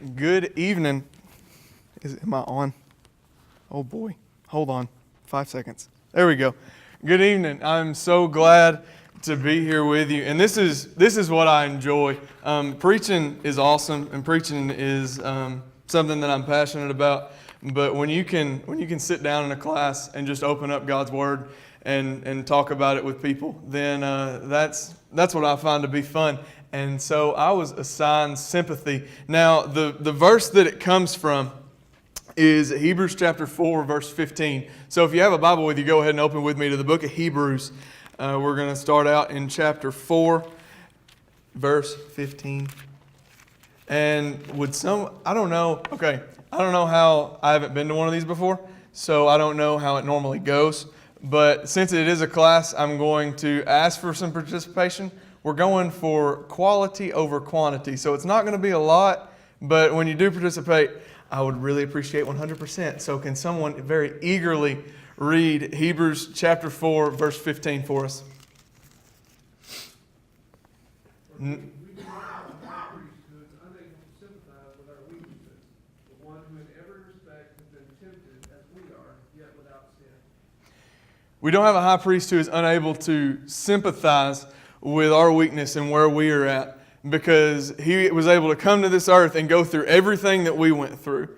Good evening. Am I on? Oh boy. Hold on. 5 seconds. There we go. Good evening. I'm so glad to be here with you. And this is what I enjoy. Preaching is awesome, and preaching is something that I'm passionate about. But when you can sit down in a class and just open up God's Word and talk about it with people, then that's what I find to be fun. And so I was assigned sympathy. Now, the verse that it comes from is Hebrews chapter 4, verse 15. So if you have a Bible with you, go ahead and open with me to the book of Hebrews. We're going to start out in chapter 4, verse 15. And I don't know how, I haven't been to one of these before, so I don't know how it normally goes. But since it is a class, I'm going to ask for some participation. We're going for quality over quantity. So it's not going to be a lot, but when you do participate, I would really appreciate 100%. So can someone very eagerly read Hebrews chapter 4, verse 15 for us? We do not have a high priest who is unable to sympathize with our weaknesses, but one who in every respect has been tempted as we are, yet without sin. We don't have a high priest who is unable to sympathize with our weakness and where we are at, because he was able to come to this earth and go through everything that we went through.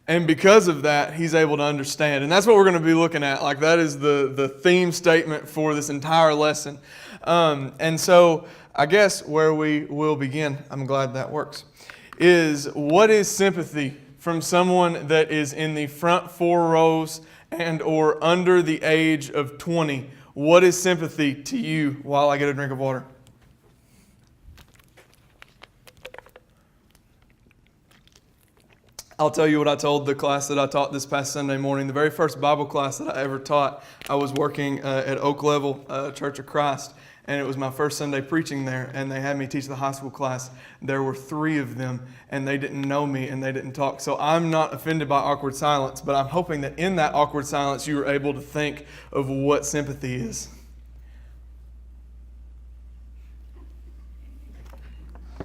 And because of that, he's able to understand. And that's what we're going to be looking at. Like, that is the theme statement for this entire lesson. And so I guess where we will begin, I'm glad that works, is what is sympathy from someone that is in the front 4 rows and or under the age of 20? What is sympathy to you while I get a drink of water? I'll tell you what I told the class that I taught this past Sunday morning. The very first Bible class that I ever taught, I was working at Oak Level Church of Christ, and it was my first Sunday preaching there, and they had me teach the high school class. There were 3 of them, and they didn't know me, and they didn't talk. So I'm not offended by awkward silence, but I'm hoping that in that awkward silence you were able to think of what sympathy is.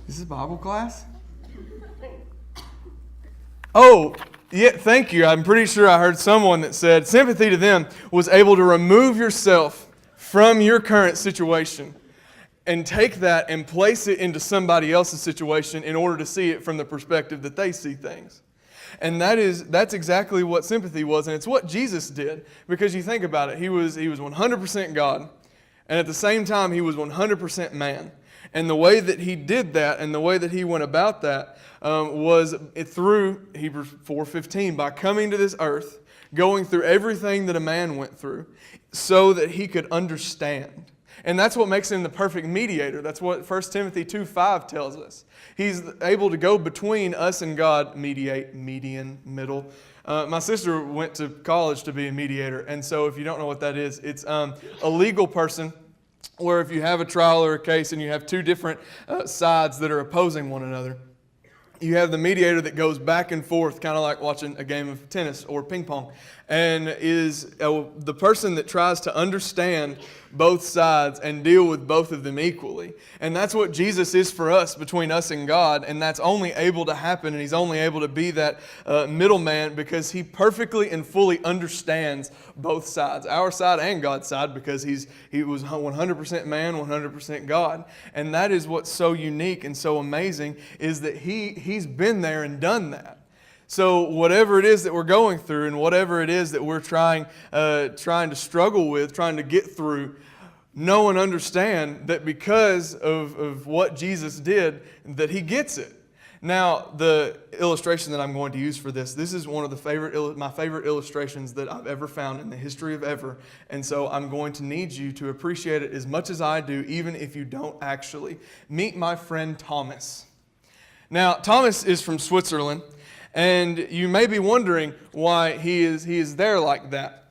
This is Bible class? Oh, yeah, thank you. I'm pretty sure I heard someone that said sympathy to them was able to remove yourself from your current situation and take that and place it into somebody else's situation in order to see it from the perspective that they see things. And that's exactly what sympathy was, and it's what Jesus did, because you think about it, he was 100% God, and at the same time he was 100% man. And the way that he did that and the way that he went about that was through Hebrews 4:15, by coming to this earth, going through everything that a man went through so that he could understand. And that's what makes him the perfect mediator. That's what 1 Timothy 2:5 tells us. He's able to go between us and God, mediate, median, middle. My sister went to college to be a mediator, and so if you don't know what that is, it's a legal person where if you have a trial or a case and you have 2 different sides that are opposing one another, you have the mediator that goes back and forth, kind of like watching a game of tennis or ping pong, and is the person that tries to understand both sides and deal with both of them equally. And that's what Jesus is for us, between us and God, and that's only able to happen, and he's only able to be that middleman because he perfectly and fully understands both sides, our side and God's side, because he was 100% man, 100% God. And that is what's so unique and so amazing, is that he's been there and done that. So whatever it is that we're going through and whatever it is that we're trying to struggle with, trying to get through, know and understand that because of what Jesus did, that he gets it. Now, the illustration that I'm going to use for this is one of my favorite illustrations that I've ever found in the history of ever. And so I'm going to need you to appreciate it as much as I do, even if you don't actually. Meet my friend Thomas. Now, Thomas is from Switzerland. And you may be wondering why he is there like that.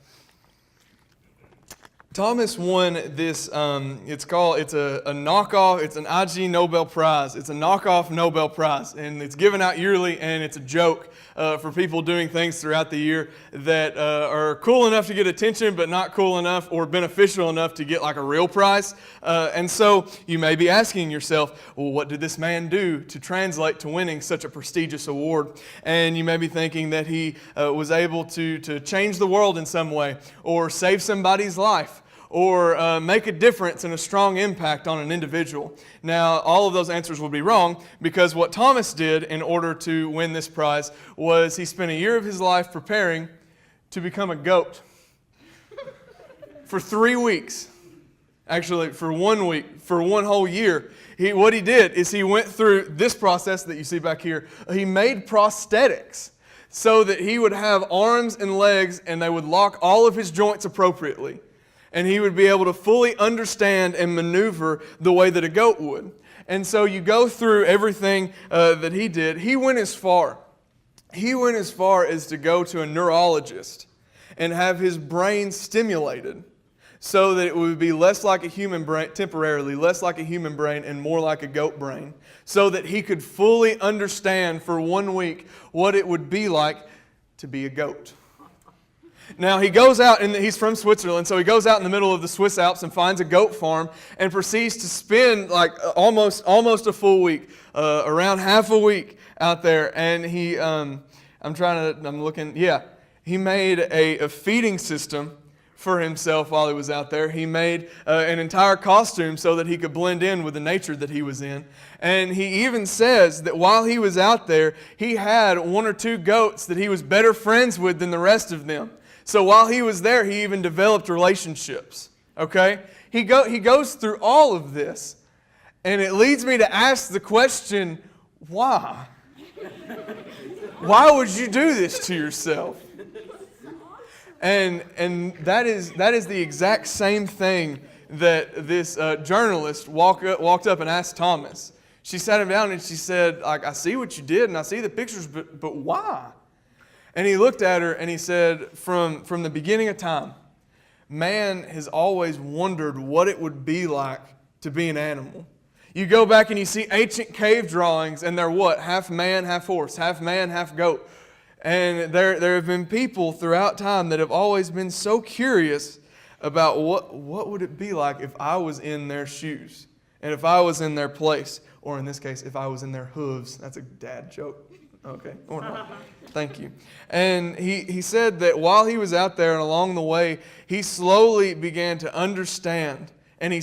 Thomas won this, it's a knockoff, it's an IG Nobel Prize. It's a knockoff Nobel Prize, and it's given out yearly, and it's a joke for people doing things throughout the year that are cool enough to get attention, but not cool enough or beneficial enough to get like a real prize. And so you may be asking yourself, well, what did this man do to translate to winning such a prestigious award? And you may be thinking that he was able to change the world in some way, or save somebody's life, or make a difference and a strong impact on an individual. Now, all of those answers would be wrong, because what Thomas did in order to win this prize was he spent a year of his life preparing to become a goat. For 3 weeks. Actually, for 1 week, for one whole year. What he did is he went through this process that you see back here. He made prosthetics so that he would have arms and legs, and they would lock all of his joints appropriately. And he would be able to fully understand and maneuver the way that a goat would. And so you go through everything that he did. He went as far as to go to a neurologist and have his brain stimulated so that it would be less like a human brain, temporarily, less like a human brain and more like a goat brain, so that he could fully understand for 1 week what it would be like to be a goat. Now, he goes out, and he's from Switzerland, so he goes out in the middle of the Swiss Alps and finds a goat farm and proceeds to spend like almost a full week, around half a week out there. And he, he made a feeding system for himself while he was out there. He made an entire costume so that he could blend in with the nature that he was in. And he even says that while he was out there, he had 1 or 2 goats that he was better friends with than the rest of them. So while he was there, he even developed relationships, okay? He goes through all of this, and it leads me to ask the question, why? Why would you do this to yourself? And that is the exact same thing that this journalist walked up and asked Thomas. She sat him down and she said, like, I see what you did and I see the pictures, but why? And he looked at her and he said, from the beginning of time, man has always wondered what it would be like to be an animal. You go back and you see ancient cave drawings, and they're what? Half man, half horse, half man, half goat. And there have been people throughout time that have always been so curious about what would it be like if I was in their shoes, and if I was in their place, or in this case, if I was in their hooves. That's a dad joke. Okay, or not. Thank you. And he said that while he was out there and along the way, he slowly began to understand, and he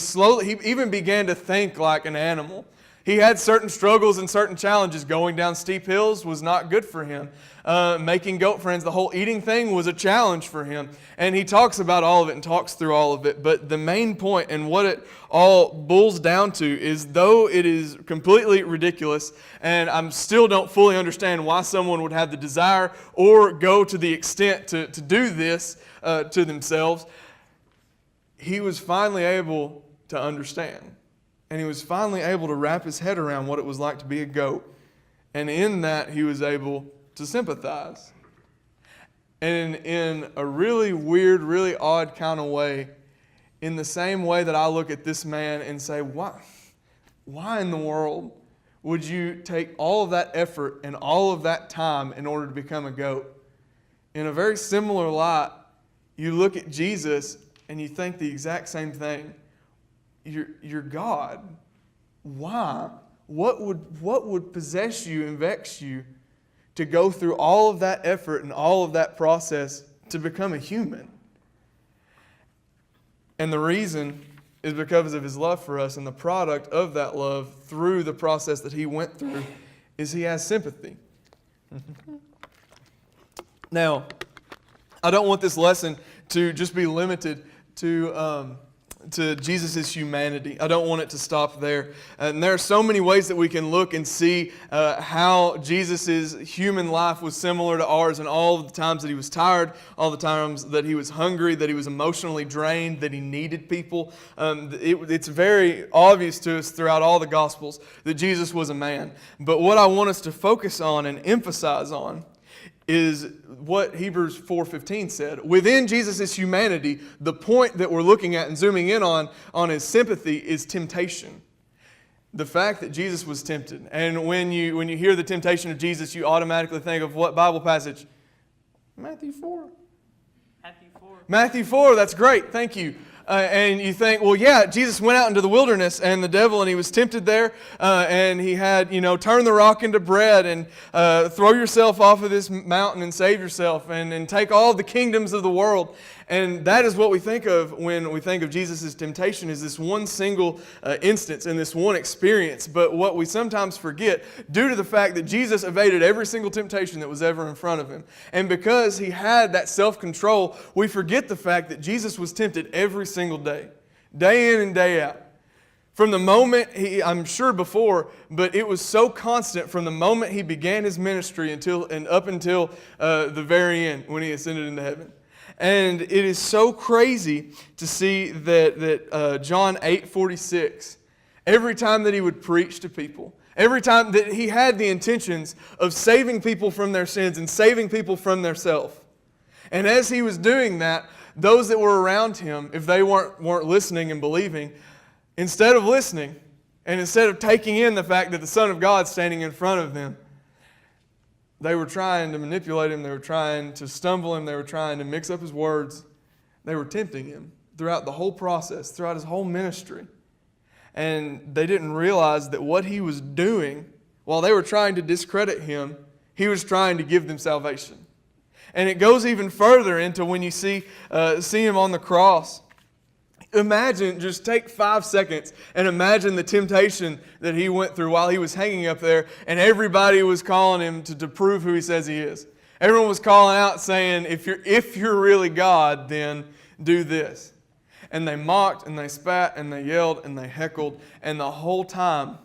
even began to think like an animal. He had certain struggles and certain challenges. Going down steep hills was not good for him. Making goat friends, the whole eating thing was a challenge for him. And he talks about all of it and talks through all of it. But the main point and what it all boils down to is, though it is completely ridiculous, and I still don't fully understand why someone would have the desire or go to the extent to do this to themselves, he was finally able to understand. And he was finally able to wrap his head around what it was like to be a goat. And in that, he was able to sympathize. And in a really weird, really odd kind of way, in the same way that I look at this man and say, why in the world would you take all of that effort and all of that time in order to become a goat? In a very similar light, you look at Jesus and you think the exact same thing. You're God. Why? What would possess you and vex you to go through all of that effort and all of that process to become a human? And the reason is because of His love for us, and the product of that love through the process that He went through is He has sympathy. Now, I don't want this lesson to just be limited to Jesus' humanity. I don't want it to stop there. And there are so many ways that we can look and see how Jesus' human life was similar to ours, and all of the times that He was tired, all the times that He was hungry, that He was emotionally drained, that He needed people. It's very obvious to us throughout all the Gospels that Jesus was a man. But what I want us to focus on and emphasize on is what Hebrews 4:15 said. Within Jesus' humanity, the point that we're looking at and zooming in on his sympathy is temptation. The fact that Jesus was tempted. And when you hear the temptation of Jesus, you automatically think of what Bible passage? Matthew 4. Matthew 4. Matthew 4, that's great, thank you. And you think, well, yeah, Jesus went out into the wilderness and the devil, and he was tempted there, and he had, turn the rock into bread and throw yourself off of this mountain and save yourself and take all the kingdoms of the world. And that is what we think of when we think of Jesus' temptation, is this one single instance and this one experience. But what we sometimes forget, due to the fact that Jesus evaded every single temptation that was ever in front of him, and because he had that self-control, we forget the fact that Jesus was tempted every single day in and day out. From the moment I'm sure before, but it was so constant from the moment he began his ministry up until the very end when he ascended into heaven. And it is so crazy to see that John 8:46, every time that he would preach to people, every time that he had the intentions of saving people from their sins and saving people from theirself. And as he was doing that, those that were around him, if they weren't listening and believing, instead of listening and instead of taking in the fact that the Son of God is standing in front of them, they were trying to manipulate him. They were trying to stumble him. They were trying to mix up his words. They were tempting him throughout the whole process, throughout his whole ministry. And they didn't realize that what he was doing, while they were trying to discredit him, he was trying to give them salvation. And it goes even further into when you see him on the cross. Imagine, just take 5 seconds and imagine the temptation that he went through while he was hanging up there, and everybody was calling him to prove who he says he is. Everyone was calling out saying, if you're really God, then do this. And they mocked and they spat and they yelled and they heckled, and the whole time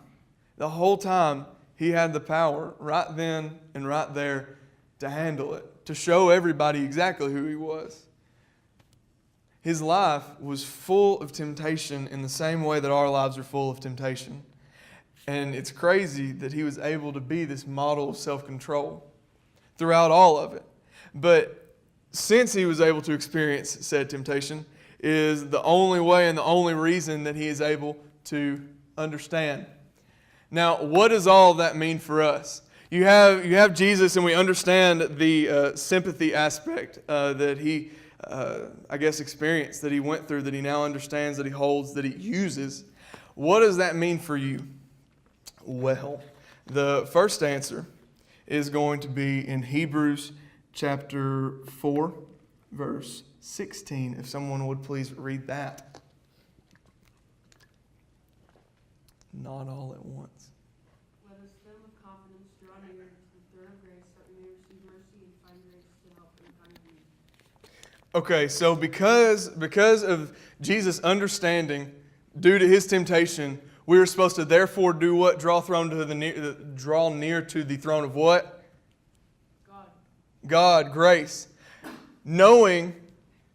he had the power right then and right there to handle it, to show everybody exactly who he was. His life was full of temptation in the same way that our lives are full of temptation. And it's crazy that he was able to be this model of self-control throughout all of it. But since he was able to experience said temptation is the only way and the only reason that he is able to understand. Now, what does all of that mean for us? You have Jesus, and we understand the sympathy aspect that he experienced, that he went through, that he now understands, that he holds, that he uses. What does that mean for you? Well, the first answer is going to be in Hebrews chapter 4, verse 16. If someone would please read that. Not all at once. Let us then with confidence draw near to the throne of grace, that we may receive mercy and find grace to help in time of need. Okay, so because of Jesus' understanding, due to his temptation, we are supposed to therefore do what? Draw near to the throne of what? God, grace. Knowing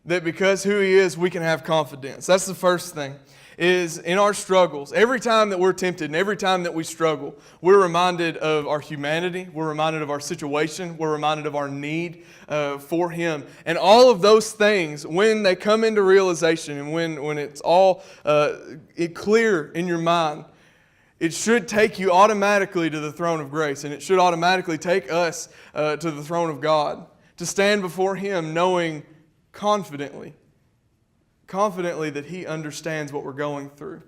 that because who he is, we can have confidence. That's the first thing. Is in our struggles, every time that we're tempted and every time that we struggle, we're reminded of our humanity, we're reminded of our situation, we're reminded of our need for him. And all of those things, when they come into realization and when it's all clear in your mind, it should take you automatically to the throne of grace, and it should automatically take us to the throne of God, to stand before him knowing confidently that he understands what we're going through.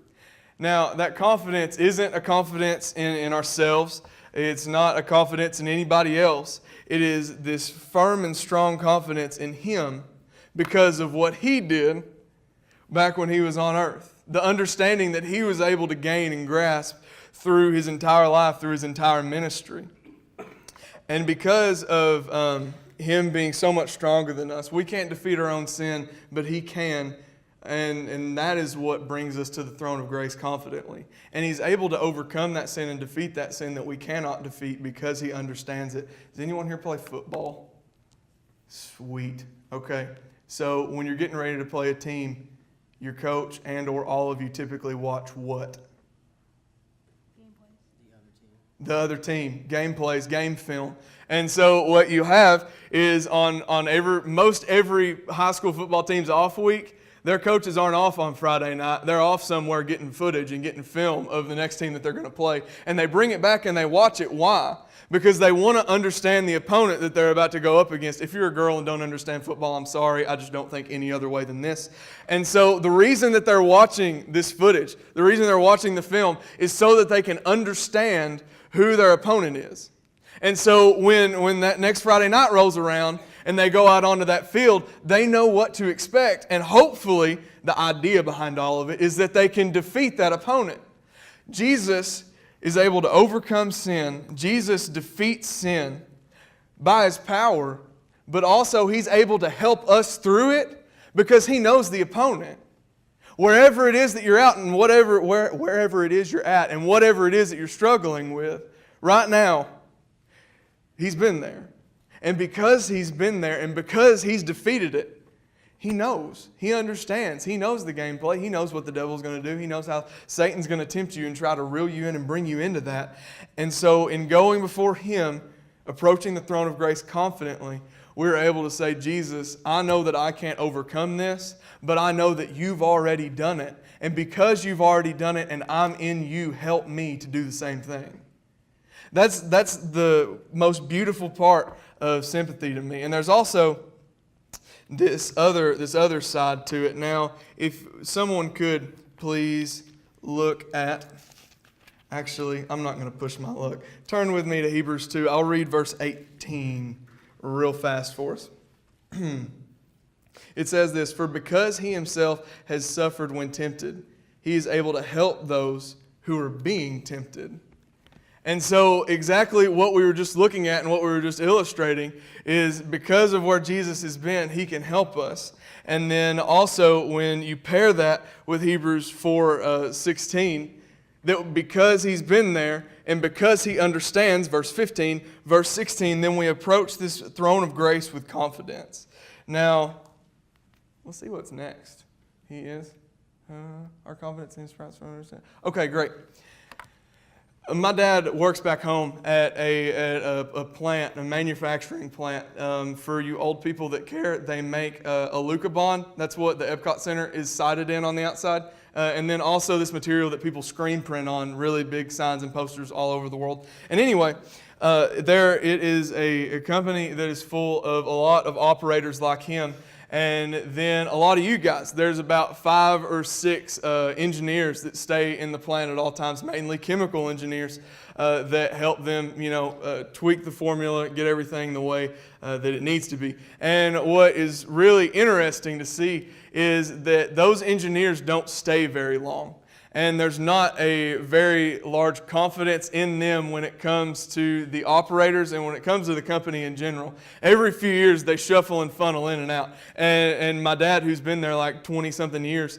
Now, that confidence isn't a confidence in ourselves. It's not a confidence in anybody else. It is this firm and strong confidence in him because of what he did back when he was on earth. The understanding that he was able to gain and grasp through his entire life, through his entire ministry. And because of him being so much stronger than us, we can't defeat our own sin, but he can. And that is what brings us to the throne of grace confidently. And he's able to overcome that sin and defeat that sin that we cannot defeat because he understands it. Does anyone here play football? Sweet. Okay. So when you're getting ready to play a team, your coach and or all of you typically watch what? the other team, game plays, game film. And so what you have is on most every high school football team's off week, their coaches aren't off on Friday night. They're off somewhere getting footage and getting film of the next team that they're going to play. And they bring it back and they watch it. Why? Because they want to understand the opponent that they're about to go up against. If you're a girl and don't understand football, I'm sorry. I just don't think any other way than this. And so the reason that they're watching this footage, the reason they're watching the film is so that they can understand who their opponent is. And so when that next Friday night rolls around and they go out onto that field, they know what to expect. And hopefully the idea behind all of it is that they can defeat that opponent. Jesus is able to overcome sin. Jesus defeats sin by His power, but also He's able to help us through it because He knows the opponent. Wherever it is that you're out and wherever it is you're at and whatever it is that you're struggling with, right now, He's been there. And because He's been there and because He's defeated it, He knows. He understands. He knows the gameplay. He knows what the devil's going to do. He knows how Satan's going to tempt you and try to reel you in and bring you into that. And so in going before Him, approaching the throne of grace confidently, we're able to say, Jesus, I know that I can't overcome this, but I know that You've already done it. And because You've already done it and I'm in You, help me to do the same thing. That's the most beautiful part of sympathy to me. And there's also this other side to it. Now, if someone could please look at, actually, I'm not going to push my luck. Turn with me to Hebrews 2. I'll read verse 18 real fast for us. It says this, "For because He Himself has suffered when tempted, He is able to help those who are being tempted." And so exactly what we were just looking at and what we were just illustrating is because of where Jesus has been, He can help us. And then also when you pair that with Hebrews 4:16, that because He's been there and because He understands, verse 15, verse 16, then we approach this throne of grace with confidence. Now, let's see what's next. He is. Our confidence in His presence from understanding. Okay, great. My dad works back home at a plant, a manufacturing plant. For you old people that care, they make a Luca bond. That's what the Epcot Center is sided in on the outside. And then also this material that people screen print on really big signs and posters all over the world. And anyway, there it is a company that is full of a lot of operators like him. And then a lot of you guys. There's about 5 or 6 engineers that stay in the plant at all times, mainly chemical engineers that help them, tweak the formula, get everything the way that it needs to be. And what is really interesting to see is that those engineers don't stay very long. And there's not a very large confidence in them when it comes to the operators and when it comes to the company in general. Every few years, they shuffle and funnel in and out. And my dad, who's been there like 20-something years,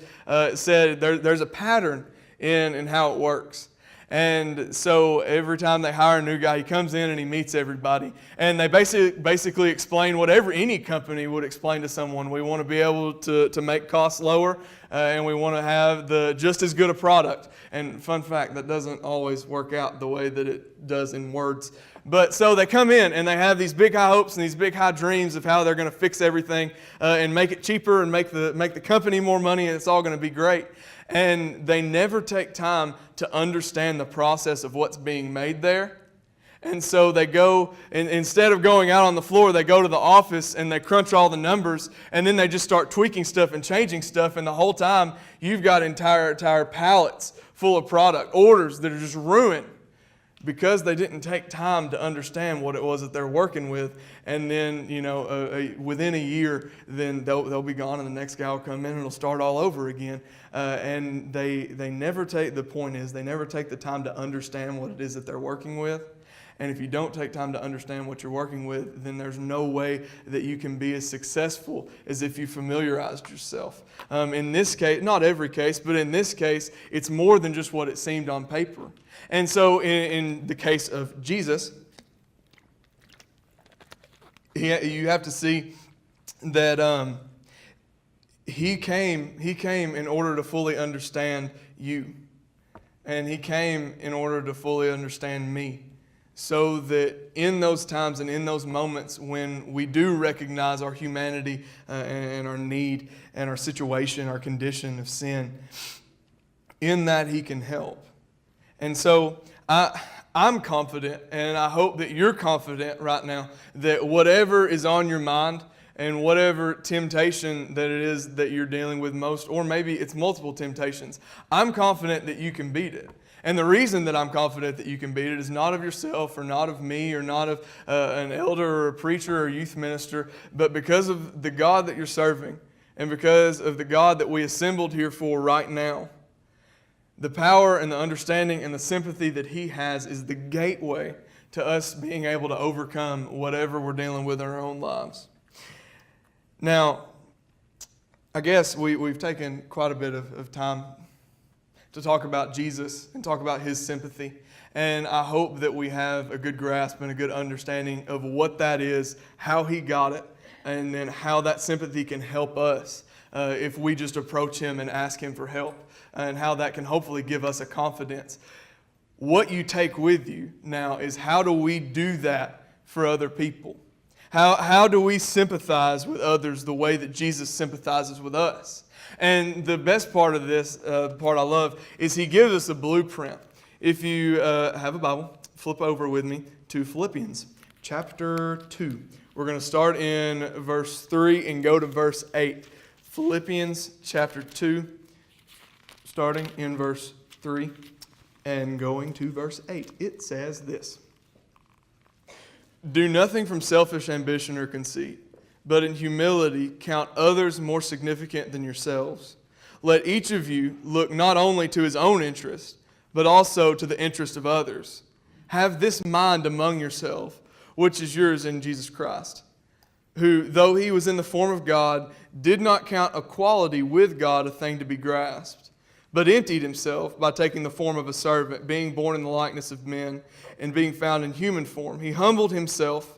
said there's a pattern in how it works. And so every time they hire a new guy, he comes in and he meets everybody. And they basically explain whatever any company would explain to someone. We want to be able to make costs lower, and we want to have just as good a product. And fun fact, that doesn't always work out the way that it does in words. But so they come in and they have these big high hopes and these big high dreams of how they're going to fix everything and make it cheaper and make the company more money, and it's all going to be great. And they never take time to understand the process of what's being made there. And so they go, and instead of going out on the floor, they go to the office and they crunch all the numbers, and then they just start tweaking stuff and changing stuff. And the whole time, you've got entire pallets full of product, orders that are just ruined because they didn't take time to understand what it was that they're working with. And then, within a year, then they'll be gone, and the next guy will come in and it'll start all over again. And they never take, the point is, they never take the time to understand what it is that they're working with. And if you don't take time to understand what you're working with, then there's no way that you can be as successful as if you familiarized yourself. In this case, not every case, but in this case, it's more than just what it seemed on paper. And so in the case of Jesus, you have to see that he came in order to fully understand you. And He came in order to fully understand me. so that in those times and in those moments when we do recognize our humanity and our need and our situation, our condition of sin, in that He can help. And so I'm confident, and I hope that you're confident right now, that whatever is on your mind and whatever temptation that it is that you're dealing with most, or maybe it's multiple temptations, I'm confident that you can beat it. And the reason that I'm confident that you can beat it is not of yourself or not of me or not of an elder or a preacher or youth minister, but because of the God that you're serving and because of the God that we assembled here for right now. The power and the understanding and the sympathy that He has is the gateway to us being able to overcome whatever we're dealing with in our own lives. Now, I guess we've taken quite a bit of time to talk about Jesus and talk about His sympathy. And I hope that we have a good grasp and a good understanding of what that is, how He got it, and then how that sympathy can help us if we just approach Him and ask Him for help, and how that can hopefully give us a confidence. What you take with you now is, how do we do that for other people? How do we sympathize with others the way that Jesus sympathizes with us? And the best part of this, the part I love, is He gives us a blueprint. If you have a Bible, flip over with me to Philippians chapter 2. We're going to start in verse 3 and go to verse 8. Philippians chapter 2, starting in verse 3 and going to verse 8. It says this: "Do nothing from selfish ambition or conceit, but in humility count others more significant than yourselves. Let each of you look not only to his own interest, but also to the interest of others. Have this mind among yourselves, which is yours in Jesus Christ, who, though He was in the form of God, did not count equality with God a thing to be grasped, but emptied Himself by taking the form of a servant, being born in the likeness of men, and being found in human form. He humbled Himself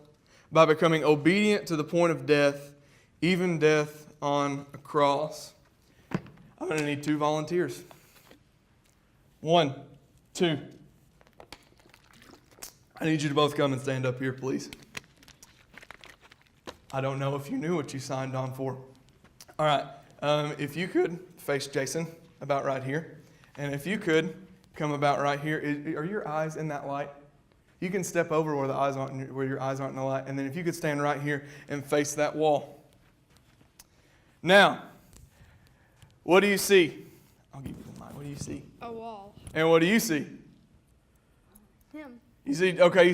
by becoming obedient to the point of death, even death on a cross." I'm going to need 2 volunteers. 1, 2. I need you to both come and stand up here, please. I don't know if you knew what you signed on for. All right. If you could face Jason about right here, and if you could come about right here. Are your eyes in that light? You can step over where your eyes aren't in the light, and then if you could stand right here and face that wall. Now, what do you see? I'll give you the mic. What do you see? A wall. And what do you see? Him. You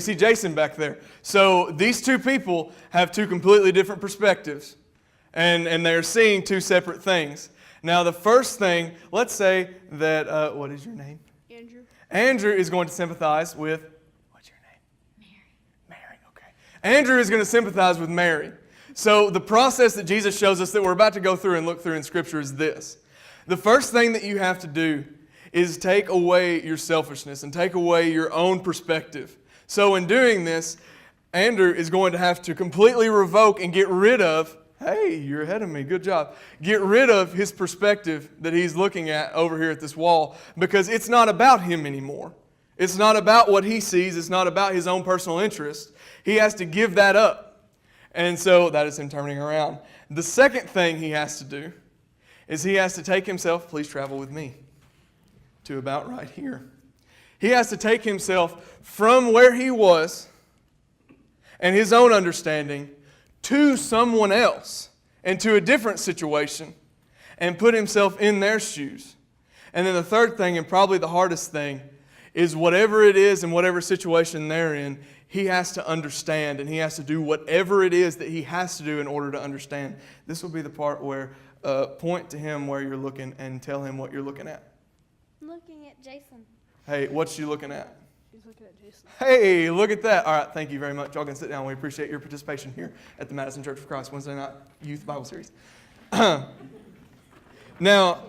see Jason back there. So these two people have 2 completely different perspectives, and they're seeing 2 separate things. Now, the first thing, let's say that, what is your name? Andrew. Andrew is going to sympathize with, what's your name? Mary, okay. Andrew is going to sympathize with Mary. So the process that Jesus shows us that we're about to go through and look through in Scripture is this. The first thing that you have to do is take away your selfishness and take away your own perspective. So in doing this, Andrew is going to have to completely revoke and get rid of, hey, you're ahead of me, good job. Get rid of his perspective that he's looking at over here at this wall, because it's not about him anymore. It's not about what he sees. It's not about his own personal interest. He has to give that up. And so that is him turning around. The second thing he has to do is he has to take himself, please travel with me, to about right here. He has to take himself from where he was and his own understanding to someone else and to a different situation and put himself in their shoes. And then the third thing, and probably the hardest thing, is whatever it is and whatever situation they're in, he has to understand, and he has to do whatever it is that he has to do in order to understand. This will be the part where point to him where you're looking and tell him what you're looking at. I'm looking at Jason. Hey, what's she looking at? She's looking at Jason. Hey, look at that. All right, thank you very much. Y'all can sit down. We appreciate your participation here at the Madison Church of Christ Wednesday night youth Bible series. Now,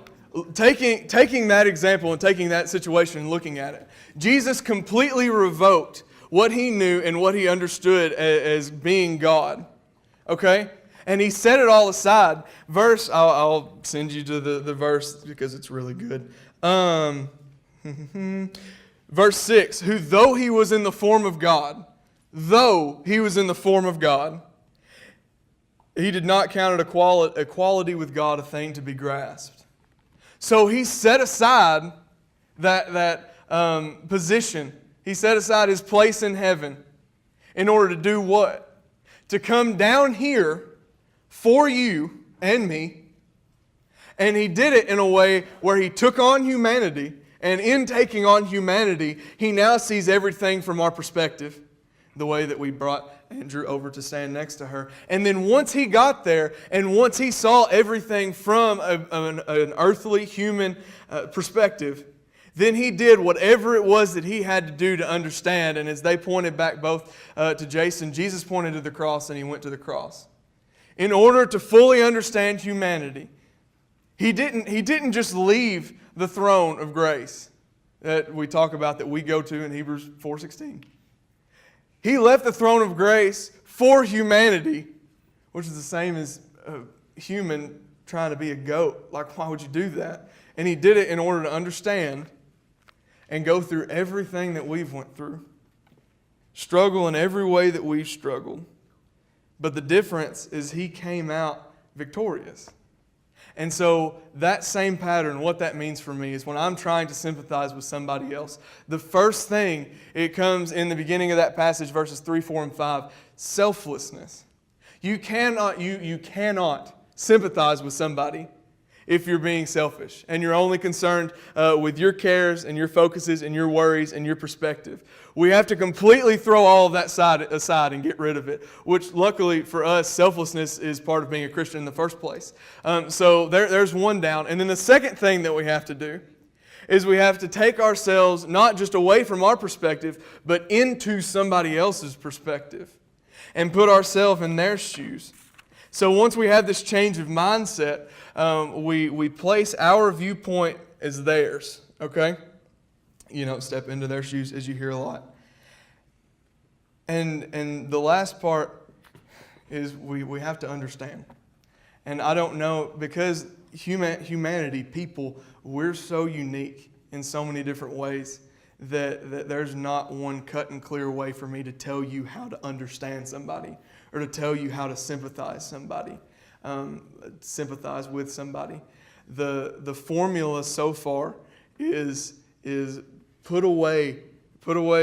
taking that example and taking that situation and looking at it, Jesus completely revoked what he knew and what he understood as being God. Okay? And he set it all aside. I'll send you to the verse because it's really good. Verse 6, who though he was in the form of God, he did not count equality with God a thing to be grasped. So he set aside that position. He set aside his place in heaven in order to do what? To come down here for you and me. And he did it in a way where he took on humanity. And in taking on humanity, he now sees everything from our perspective. The way that we brought Andrew over to stand next to her. And then once he got there, and once he saw everything from an earthly human perspective, then he did whatever it was that he had to do to understand. And as they pointed back both to Jason, Jesus pointed to the cross and he went to the cross. In order to fully understand humanity, he didn't just leave the throne of grace that we talk about, that we go to in Hebrews 4:16. He left the throne of grace for humanity, which is the same as a human trying to be a goat. Like, why would you do that? And he did it in order to understand and go through everything that we've went through. Struggle in every way that we've struggled. But the difference is he came out victorious. And so that same pattern, what that means for me is when I'm trying to sympathize with somebody else, the first thing, it comes in the beginning of that passage, verses 3, 4, and 5, selflessness. You cannot sympathize with somebody if you're being selfish and you're only concerned with your cares and your focuses and your worries and your perspective. We have to completely throw all of that aside and get rid of it, which luckily for us, selflessness is part of being a Christian in the first place. So there's one down. And then the second thing that we have to do is we have to take ourselves not just away from our perspective, but into somebody else's perspective and put ourselves in their shoes. So once we have this change of mindset, we place our viewpoint as theirs, okay? You know, step into their shoes, as you hear a lot. And the last part is we have to understand. And I don't know, because humanity, people, we're so unique in so many different ways that there's not one cut and clear way for me to tell you how to understand somebody or to tell you how to sympathize with somebody. The formula so far is put away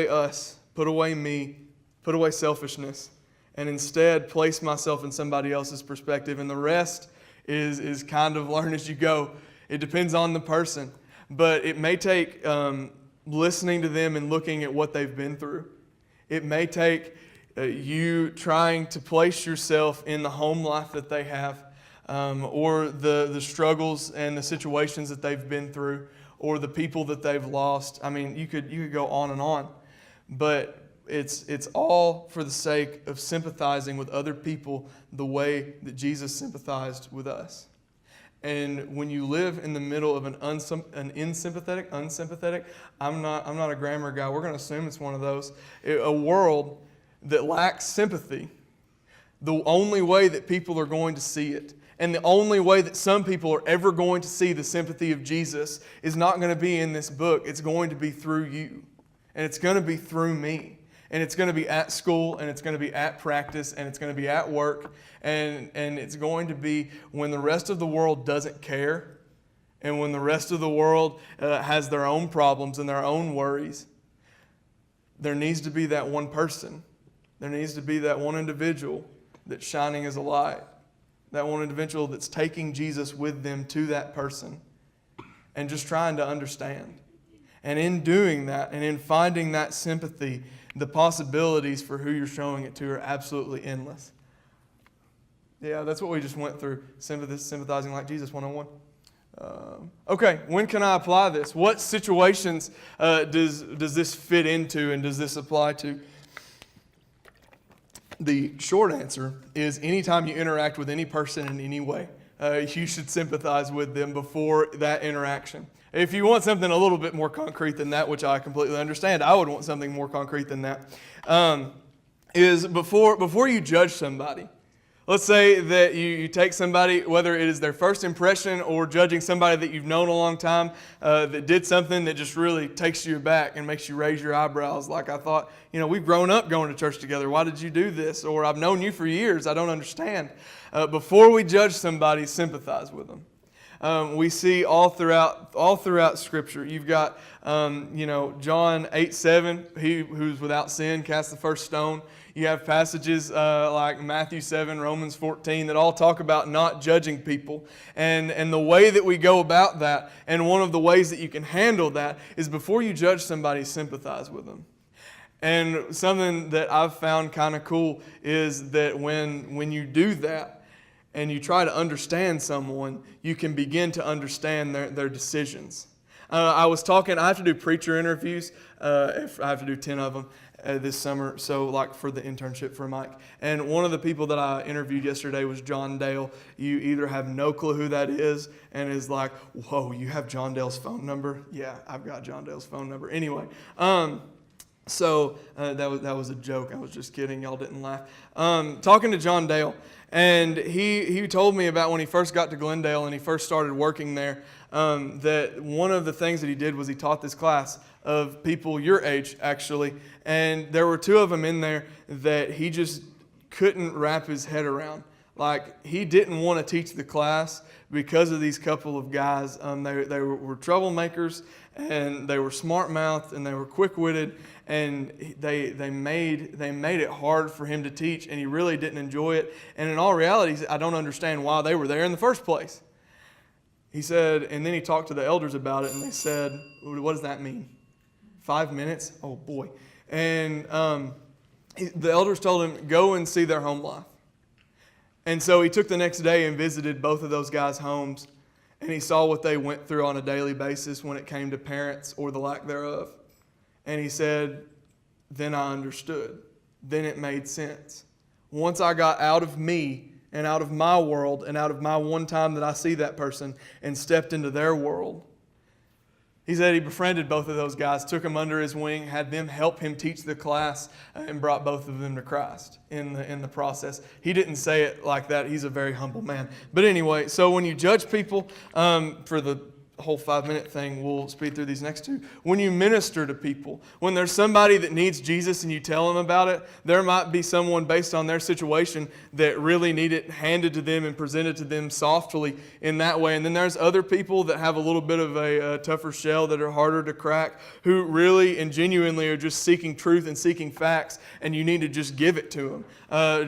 us, put away me, put away selfishness, and instead place myself in somebody else's perspective. And the rest is kind of learn as you go. It depends on the person. But it may take listening to them and looking at what they've been through. It may take you trying to place yourself in the home life that they have, or the struggles and the situations that they've been through, or the people that they've lost. I mean, you could go on and on. But it's all for the sake of sympathizing with other people the way that Jesus sympathized with us. And when you live in the middle of an unsympathetic, I'm not a grammar guy. We're going to assume it's one of those. A world that lacks sympathy, the only way that people are going to see it, and the only way that some people are ever going to see the sympathy of Jesus is not going to be in this book. It's going to be through you. And it's going to be through me. And it's going to be at school, and it's going to be at practice, and it's going to be at work, and it's going to be when the rest of the world doesn't care, and when the rest of the world has their own problems and their own worries. There needs to be that one person. There needs to be that one individual that's shining as a light. That one individual that's taking Jesus with them to that person and just trying to understand. And in doing that and in finding that sympathy, the possibilities for who you're showing it to are absolutely endless. Yeah, that's what we just went through, sympathizing like Jesus 101. Okay, when can I apply this? What situations does this fit into and does this apply to? The short answer is anytime you interact with any person in any way, you should sympathize with them before that interaction. If you want something a little bit more concrete than that, which I completely understand, I would want something more concrete than that, is before you judge somebody, Let's say that you take somebody, whether it is their first impression or judging somebody that you've known a long time, that did something that just really takes you aback and makes you raise your eyebrows. Like, I thought, we've grown up going to church together. Why did you do this? Or I've known you for years. I don't understand. Before we judge somebody, sympathize with them. We see all throughout Scripture. You've got, John 8:7, he who's without sin cast the first stone. You have passages like Matthew 7, Romans 14 that all talk about not judging people. And the way that we go about that, and one of the ways that you can handle that, is before you judge somebody, sympathize with them. And something that I've found kind of cool is that when you do that and you try to understand someone, you can begin to understand their decisions. I have to do preacher interviews. I have to do 10 of them this summer, so like for the internship for Mike. And one of the people that I interviewed yesterday was John Dale. You either have no clue who that is and is like, whoa, you have John Dale's phone number? Yeah, I've got John Dale's phone number. Anyway, so that was a joke. I was just kidding. Y'all didn't laugh. Talking to John Dale, and he told me about when he first got to Glendale and he first started working there, that one of the things that he did was he taught this class of people your age, actually. And there were two of them in there that he just couldn't wrap his head around. Like, he didn't want to teach the class because of these couple of guys. They were troublemakers, and they were smart-mouthed, and they were quick-witted, and they made it hard for him to teach, and he really didn't enjoy it. And in all reality, I don't understand why they were there in the first place. He said, and then he talked to the elders about it, and they said, what does that mean? 5 minutes? Oh, boy. And the elders told him, go and see their home life. And so he took the next day and visited both of those guys' homes, and he saw what they went through on a daily basis when it came to parents or the lack thereof. And he said, then I understood. Then it made sense. Once I got out of me and out of my world and out of my one time that I see that person and stepped into their world. He said he befriended both of those guys, took them under his wing, had them help him teach the class, and brought both of them to Christ in the process. He didn't say it like that. He's a very humble man. But anyway, so when you judge people, for the whole 5-minute thing, we'll speed through these next two. When you minister to people, when there's somebody that needs Jesus and you tell them about it, there might be someone based on their situation that really need it handed to them and presented to them softly in that way. And then there's other people that have a little bit of a tougher shell that are harder to crack, who really and genuinely are just seeking truth and seeking facts, and you need to just give it to them,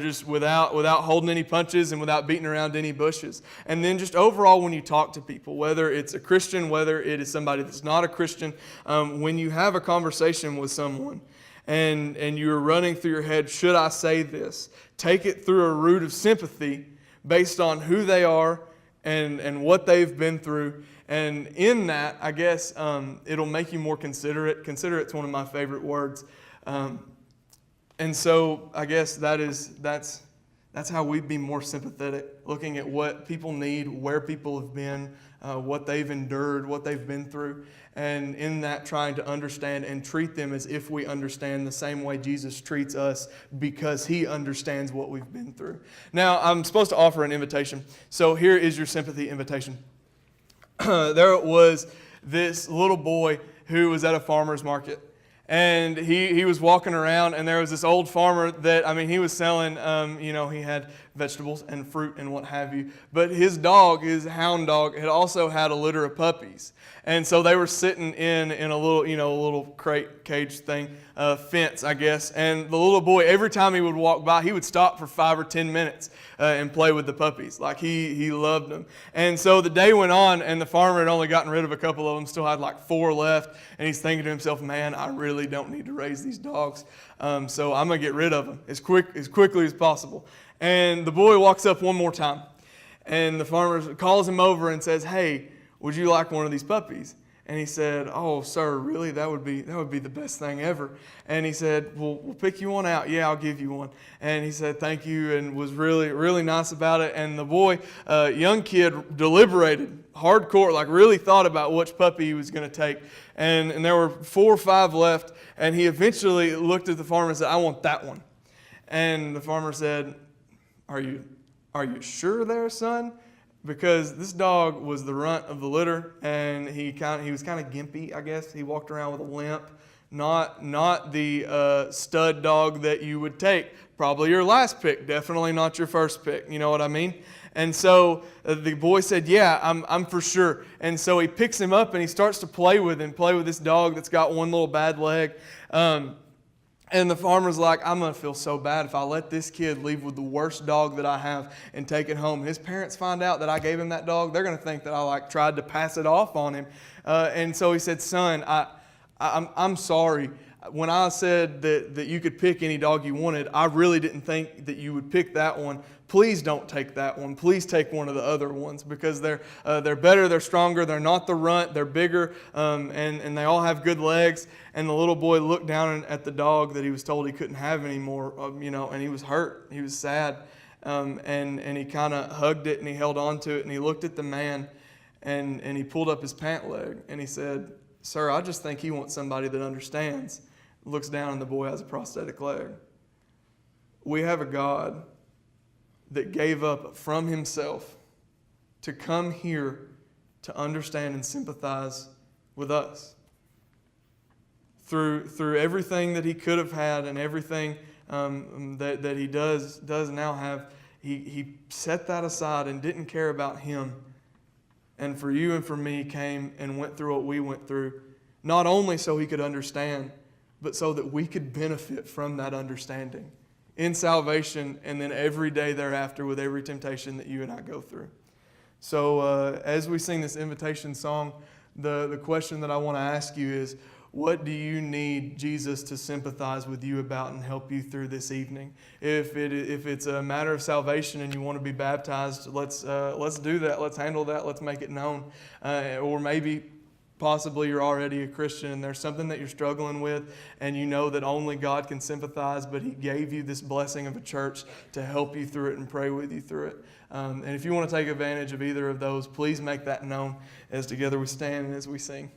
just without holding any punches and without beating around any bushes. And then just overall, when you talk to people, whether it's a Christian, whether it is somebody that's not a Christian, when you have a conversation with someone and you're running through your head, should I say this? Take it through a root of sympathy based on who they are and what they've been through. And in that, I guess, it'll make you more considerate. Considerate's one of my favorite words. And so I guess that's how we'd be more sympathetic, looking at what people need, where people have been, what they've endured, what they've been through, and in that trying to understand and treat them as if we understand the same way Jesus treats us, because he understands what we've been through. Now, I'm supposed to offer an invitation. So here is your sympathy invitation. There was this little boy who was at a farmer's market. And he was walking around, and there was this old farmer that, he was selling, he had vegetables and fruit and what have you. But his dog, his hound dog, had also had a litter of puppies. And so they were sitting in a little crate cage thing, fence, I guess. And the little boy, every time he would walk by, he would stop for 5 or 10 minutes and play with the puppies. Like he loved them. And so the day went on, and the farmer had only gotten rid of a couple of them, still had like 4 left. And he's thinking to himself, man, I really don't need to raise these dogs. So I'm going to get rid of them as quickly as possible. And the boy walks up one more time. And the farmer calls him over and says, hey, would you like one of these puppies? And he said, oh, sir, really? That would be the best thing ever. And he said, well, we'll pick you one out. Yeah, I'll give you one. And he said, thank you, and was really, really nice about it. And the boy, young kid, deliberated hardcore, like really thought about which puppy he was going to take. And there were 4 or 5 left. And he eventually looked at the farmer and said, I want that one. And the farmer said, are you "Are you sure there, son?" Because this dog was the runt of the litter, and he was kind of gimpy, I guess. He walked around with a limp, not the stud dog that you would take. Probably your last pick, definitely not your first pick. You know what I mean? And so the boy said, "Yeah, I'm for sure." And so he picks him up and he starts to play with this dog that's got one little bad leg. And the farmer's like, "I'm going to feel so bad if I let this kid leave with the worst dog that I have and take it home. His parents find out that I gave him that dog, they're going to think that I tried to pass it off on him." And so he said, "Son, I'm sorry. When I said that you could pick any dog you wanted, I really didn't think that you would pick that one. Please don't take that one. Please take one of the other ones because they're better, they're stronger, they're not the runt, they're bigger, and they all have good legs." And the little boy looked down at the dog that he was told he couldn't have anymore, and he was hurt. He was sad, and he kind of hugged it and he held on to it and he looked at the man and he pulled up his pant leg and he said, "Sir, I just think he wants somebody that understands." Looks down and the boy has a prosthetic leg. We have a God that gave up from himself to come here to understand and sympathize with us. Through everything that he could have had and everything that he does now have, he set that aside and didn't care about him. And for you and for me came and went through what we went through, not only so he could understand, but so that we could benefit from that understanding in salvation and then every day thereafter with every temptation that you and I go through. So as we sing this invitation song, the question that I want to ask you is, what do you need Jesus to sympathize with you about and help you through this evening? If it's a matter of salvation and you want to be baptized, let's do that. Let's handle that. Let's make it known. Or maybe possibly you're already a Christian and there's something that you're struggling with and you know that only God can sympathize, but he gave you this blessing of a church to help you through it and pray with you through it. And if you want to take advantage of either of those, please make that known as together we stand and as we sing.